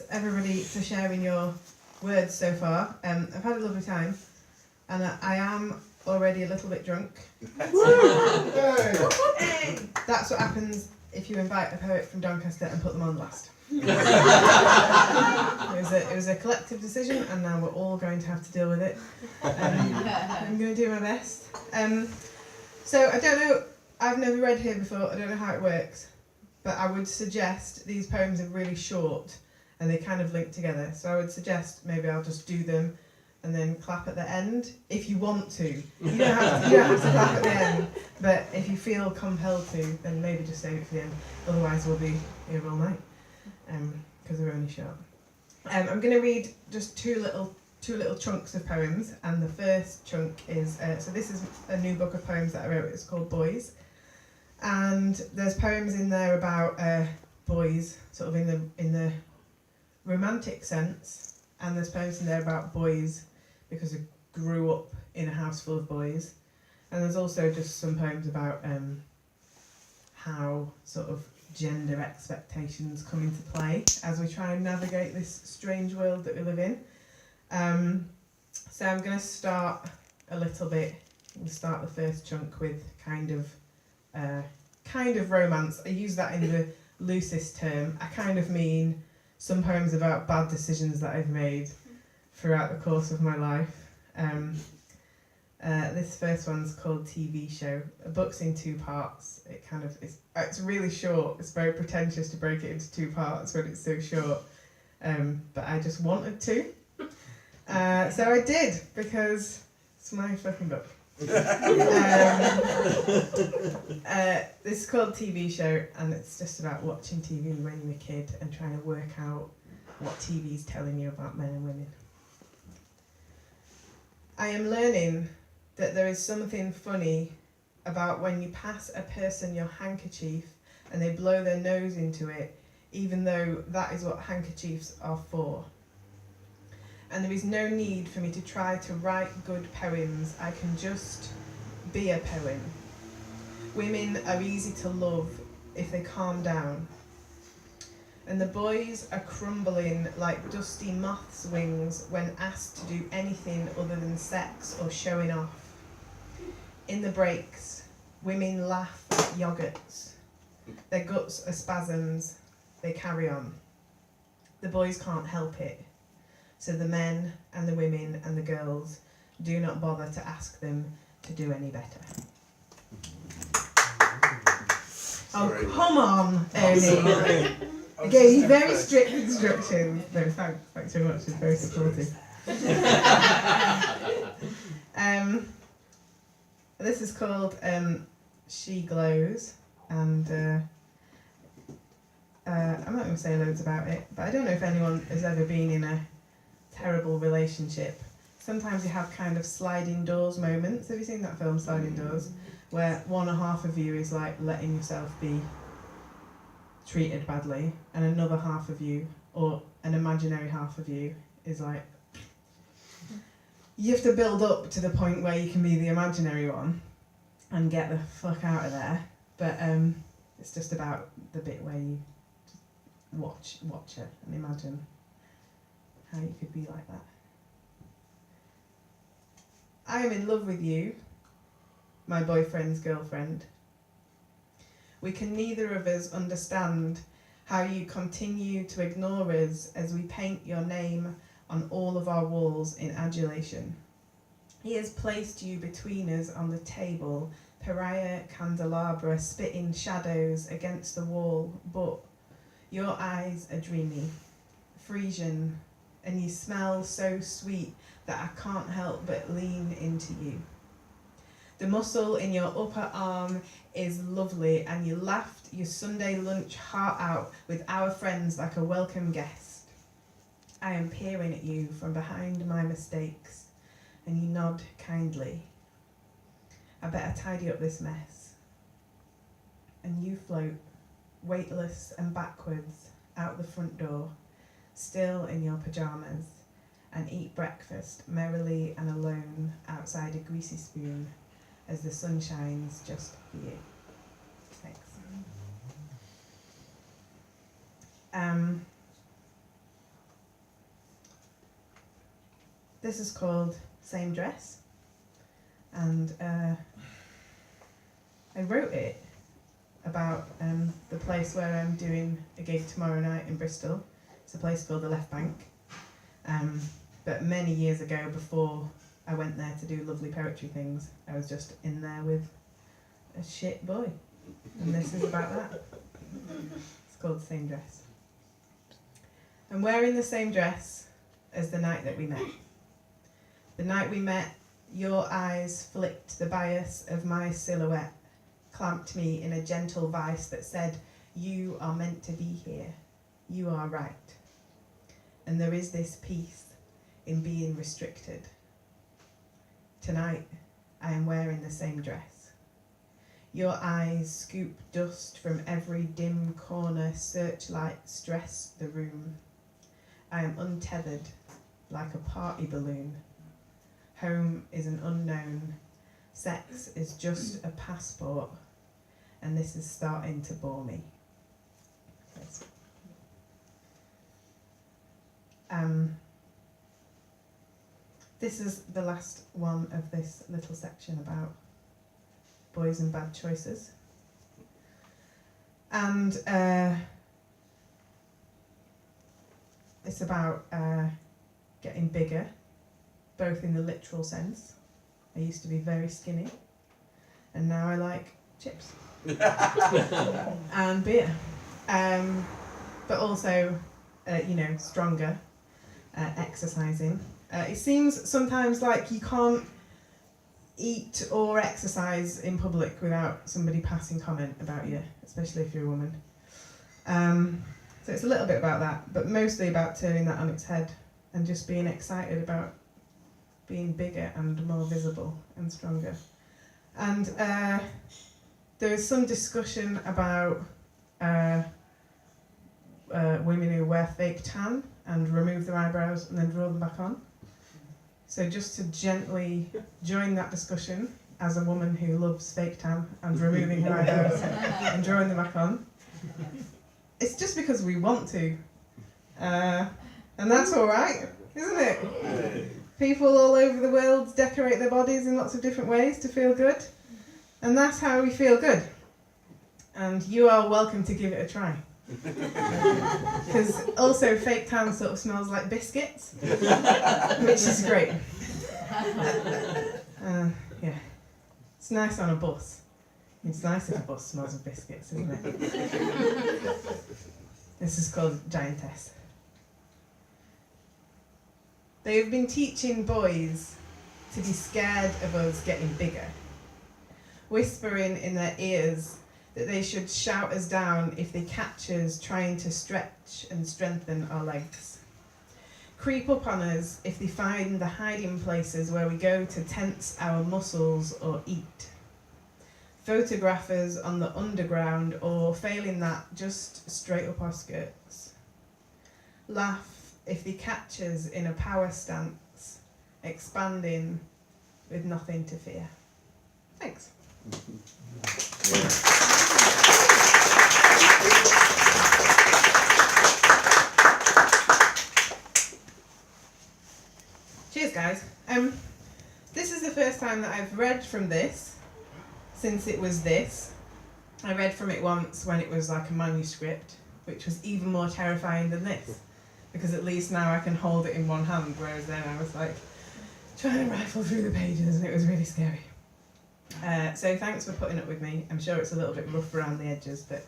everybody for sharing your words so far. I've had a lovely time, and I am already a little bit drunk. Hey. That's what happens if you invite a poet from Doncaster and put them on last. It was a collective decision, and now we're all going to have to deal with it. I'm going to do my best. So I don't know, I've never read here before, I don't know how it works, but I would suggest these poems are really short and they kind of link together. So I would suggest maybe I'll just do them and then clap at the end if you want to. You don't have to clap at the end, but if you feel compelled to, then maybe just save it for the end. Otherwise we'll be here all night because they're only short. I'm going to read just two little chunks of poems, and the first chunk is so this is a new book of poems that I wrote. It's called Boys, and there's poems in there about boys, sort of in the romantic sense, and there's poems in there about boys because I grew up in a house full of boys, and there's also just some poems about how sort of gender expectations come into play as we try and navigate this strange world that we live in. So I'm going to start a little bit. We'll start the first chunk with kind of romance. I use that in the loosest term. I kind of mean some poems about bad decisions that I've made throughout the course of my life. This first one's called TV Show. A book's in 2 parts. It's really short. It's very pretentious to break it into 2 parts when it's so short. But I just wanted to. So I did, because it's my fucking book. This is called TV Show, and it's just about watching TV when you're a kid and trying to work out what TV's telling you about men and women. I am learning that there is something funny about when you pass a person your handkerchief and they blow their nose into it, even though that is what handkerchiefs are for. And there is no need for me to try to write good poems. I can just be a poem. Women are easy to love if they calm down. And the boys are crumbling like dusty moth's wings when asked to do anything other than sex or showing off. In the breaks, women laugh at yogurts. Their guts are spasms. They carry on. The boys can't help it. So the men and the women and the girls do not bother to ask them to do any better. Sorry. Oh, come on, Ernie. I gave you very strict instructions. No, thanks very much. It's very supportive. This is called She Glows, and I'm not going to say loads about it, but I don't know if anyone has ever been in a terrible relationship. Sometimes you have kind of sliding doors moments. Have you seen that film, Sliding Doors? Where one or half of you is like letting yourself be treated badly, and another half of you, or an imaginary half of you, is like, you have to build up to the point where you can be the imaginary one and get the fuck out of there. But it's just about the bit where you watch it and imagine how you could be like that. I am in love with you, my boyfriend's girlfriend. We can neither of us understand how you continue to ignore us as we paint your name on all of our walls in adulation. He has placed you between us on the table, pariah candelabra spitting shadows against the wall, but your eyes are dreamy, Frisian, and you smell so sweet that I can't help but lean into you. The muscle in your upper arm is lovely, and you laughed your Sunday lunch heart out with our friends like a welcome guest. I am peering at you from behind my mistakes, and you nod kindly. I better tidy up this mess. And you float, weightless and backwards, out the front door, still in your pyjamas, and eat breakfast merrily and alone outside a greasy spoon as the sun shines just for you. Thanks. this is called Same Dress, and I wrote it about the place where I'm doing a gig tomorrow night in Bristol. It's a place called the Left Bank. But many years ago, before I went there to do lovely poetry things, I was just in there with a shit boy. And this is about that. It's called Same Dress. I'm wearing the same dress as the night that we met. The night we met, your eyes flicked the bias of my silhouette, clamped me in a gentle vice that said, you are meant to be here. You are right. And there is this peace in being restricted. Tonight, I am wearing the same dress. Your eyes scoop dust from every dim corner, searchlight stress the room. I am untethered like a party balloon. Home is an unknown. Sex is just a passport. And this is starting to bore me. Yes. This is the last one of this little section about boys and bad choices. And it's about getting bigger, both in the literal sense. I used to be very skinny, and now I like chips and beer. But also, stronger, exercising. It seems sometimes like you can't eat or exercise in public without somebody passing comment about you, especially if you're a woman. So it's a little bit about that, but mostly about turning that on its head and just being excited about being bigger and more visible and stronger. And there is some discussion about women who wear fake tan and remove their eyebrows and then draw them back on. So just to gently join that discussion as a woman who loves fake tan and removing her eyebrows and drawing them back on. It's just because we want to. And that's all right, isn't it? People all over the world decorate their bodies in lots of different ways to feel good. And that's how we feel good. And you are welcome to give it a try. Because also fake tan sort of smells like biscuits, which is great. Yeah, it's nice on a bus. It's nice if a bus smells of biscuits, isn't it? This is called Giantess. They've been teaching boys to be scared of us getting bigger, whispering in their ears that they should shout us down if they catch us trying to stretch and strengthen our legs. Creep up on us if they find the hiding places where we go to tense our muscles or eat. Photograph us on the underground or, failing that, just straight up our skirts. Laugh if they catch us in a power stance, expanding with nothing to fear. Thanks. Cheers, guys. This is the first time that I've read from this since it was this. I read from it once when it was like a manuscript, which was even more terrifying than this, because at least now I can hold it in one hand, whereas then I was like trying to rifle through the pages and it was really scary. So thanks for putting up with me. I'm sure it's a little bit rough around the edges, but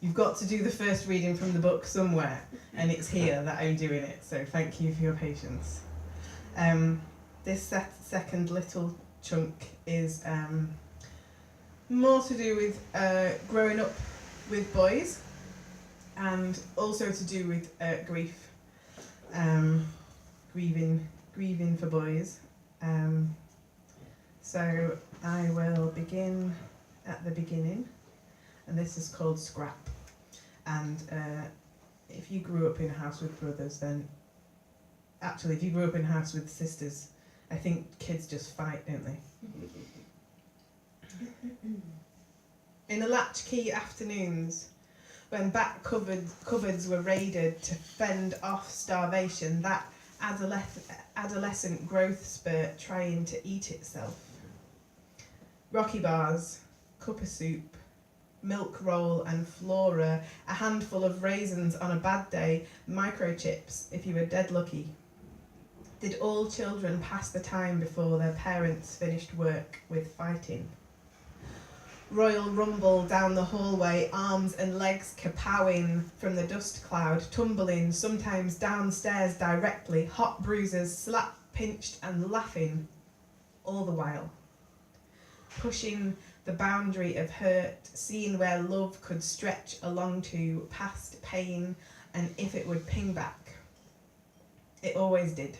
you've got to do the first reading from the book somewhere, and it's here that I'm doing it, so thank you for your patience. This second little chunk is more to do with growing up with boys, and also to do with grief, grieving for boys. So I will begin at the beginning, and this is called Scrap. And if you grew up in a house with brothers, then actually if you grew up in a house with sisters, I think kids just fight, don't they? In the latchkey afternoons, when back cupboards were raided to fend off starvation, that adolescent growth spurt trying to eat itself. Rocky bars, cup of soup, milk roll and flora, a handful of raisins on a bad day, microchips if you were dead lucky. Did all children pass the time before their parents finished work with fighting? Royal rumble down the hallway, arms and legs kapowing from the dust cloud, tumbling, sometimes downstairs directly, hot bruises, slapped, pinched and laughing, all the while. Pushing the boundary of hurt, seeing where love could stretch along to past pain and if it would ping back. It always did.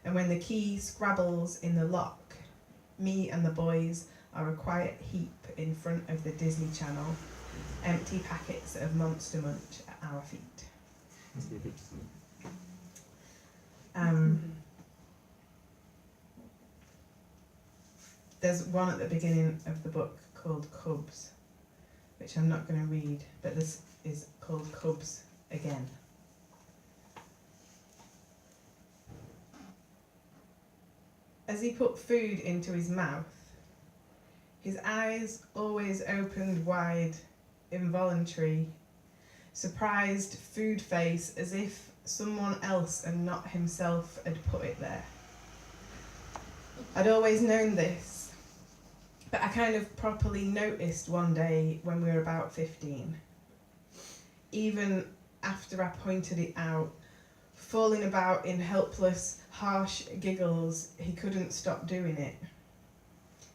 And when the key scrabbles in the lock, me and the boys are a quiet heap in front of the Disney Channel, empty packets of Monster Munch at our feet. There's one at the beginning of the book called Cubs, which I'm not going to read, but this is called Cubs again. As he put food into his mouth, his eyes always opened wide, involuntary, surprised food face as if someone else and not himself had put it there. I'd always known this, but I kind of properly noticed one day when we were about 15. Even after I pointed it out, falling about in helpless, harsh giggles, he couldn't stop doing it.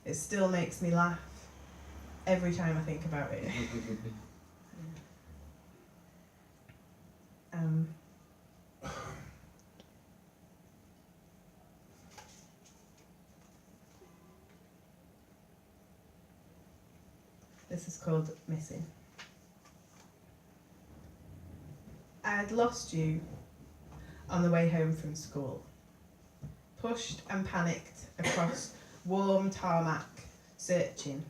It still makes me laugh every time I think about it. This is called Missing. I had lost you on the way home from school, pushed and panicked across warm tarmac, searching.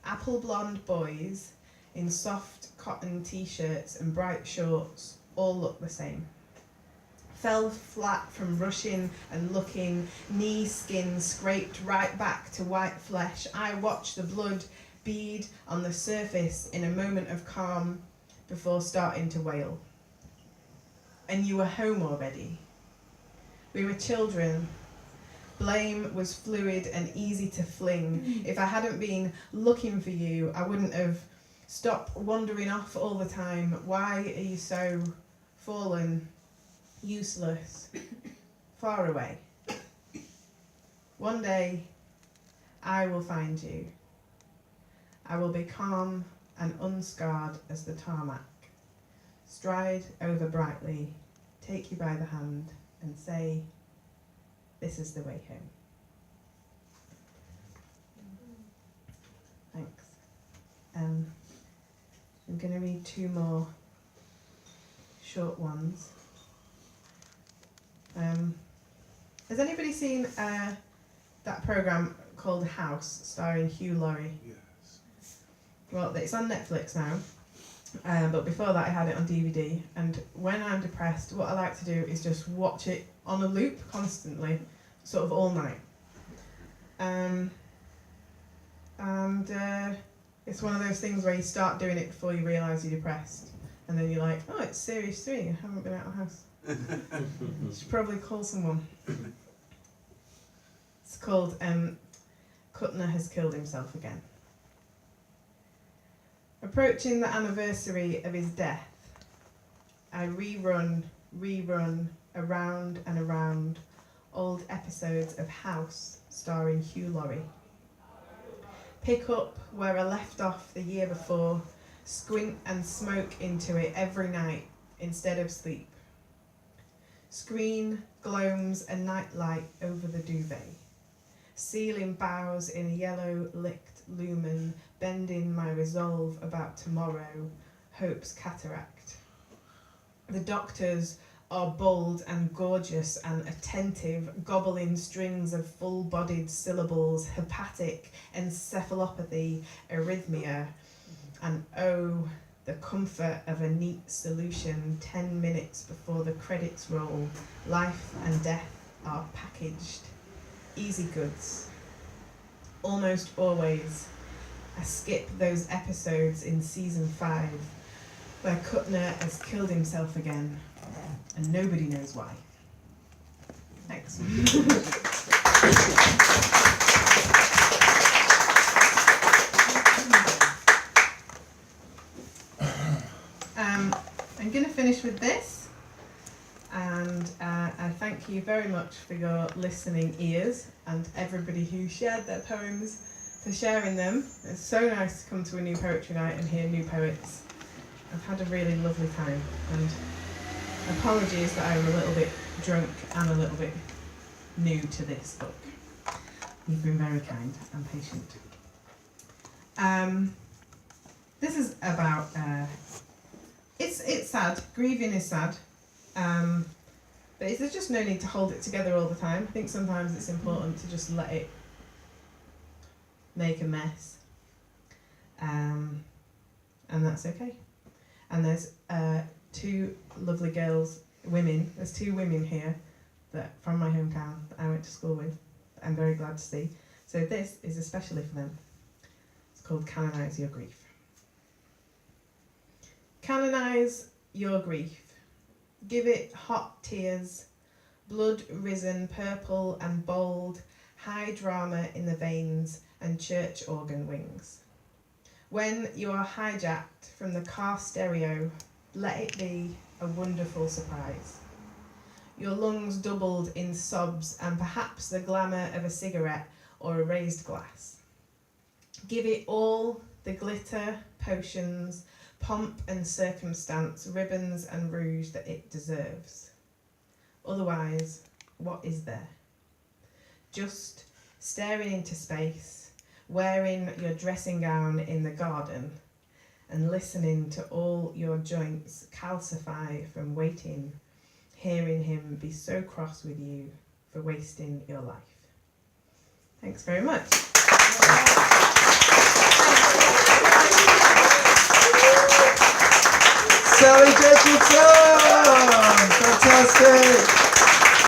Apple blonde boys in soft cotton t-shirts and bright shorts all look the same. Fell flat from rushing and looking, knee skin scraped right back to white flesh. I watched the blood bead on the surface in a moment of calm before starting to wail. And you were home already. We were children. Blame was fluid and easy to fling. If I hadn't been looking for you, I wouldn't have stopped wandering off all the time. Why are you so fallen, useless, far away? One day, I will find you. I will be calm and unscarred as the tarmac. Stride over brightly, take you by the hand and say, this is the way home. Thanks. I'm going to read two more short ones. Has anybody seen that programme called House, starring Hugh Laurie? Yes. Well, it's on Netflix now, but before that I had it on DVD, and when I'm depressed, what I like to do is just watch it on a loop constantly, sort of all night. It's one of those things where you start doing it before you realise you're depressed, and then you're like, oh, it's series 3, I haven't been out of the house. You should probably call someone. It's called Kuttner Has Killed Himself Again. Approaching the anniversary of his death, I rerun, around and around old episodes of House starring Hugh Laurie. Pick up where I left off the year before, squint and smoke into it every night instead of sleep. Screen, gloams and nightlight over the duvet. Ceiling bows in a yellow licked lumen, bending my resolve about tomorrow, hope's cataract. The doctors are bold and gorgeous and attentive, gobbling strings of full-bodied syllables, hepatic, encephalopathy, arrhythmia, and oh, the comfort of a neat solution 10 minutes before the credits roll. Life and death are packaged. Easy goods. Almost always. I skip those episodes in season 5 where Kuttner has killed himself again and nobody knows why. Thanks. I'm going to finish with this, and I thank you very much for your listening ears and everybody who shared their poems for sharing them. It's so nice to come to a new poetry night and hear new poets. I've had a really lovely time, and apologies that I'm a little bit drunk and a little bit new to this book. You've been very kind and patient. This is about, it's sad, grieving is sad, but there's just no need to hold it together all the time. I think sometimes it's important to just let it make a mess, and that's okay. And there's two lovely there's two women here that from my hometown that I went to school with, that I'm very glad to see. So this is especially for them. It's called Canonise Your Grief. Canonise your grief. Give it hot tears, blood risen purple and bold, high drama in the veins and church organ wings. When you are hijacked from the car stereo, let it be a wonderful surprise. Your lungs doubled in sobs and perhaps the glamour of a cigarette or a raised glass. Give it all the glitter, potions, pomp and circumstance, ribbons and rouge that it deserves. Otherwise, what is there? Just staring into space, wearing your dressing gown in the garden, and listening to all your joints calcify from waiting, hearing him be so cross with you for wasting your life. Thanks very much. Sally J.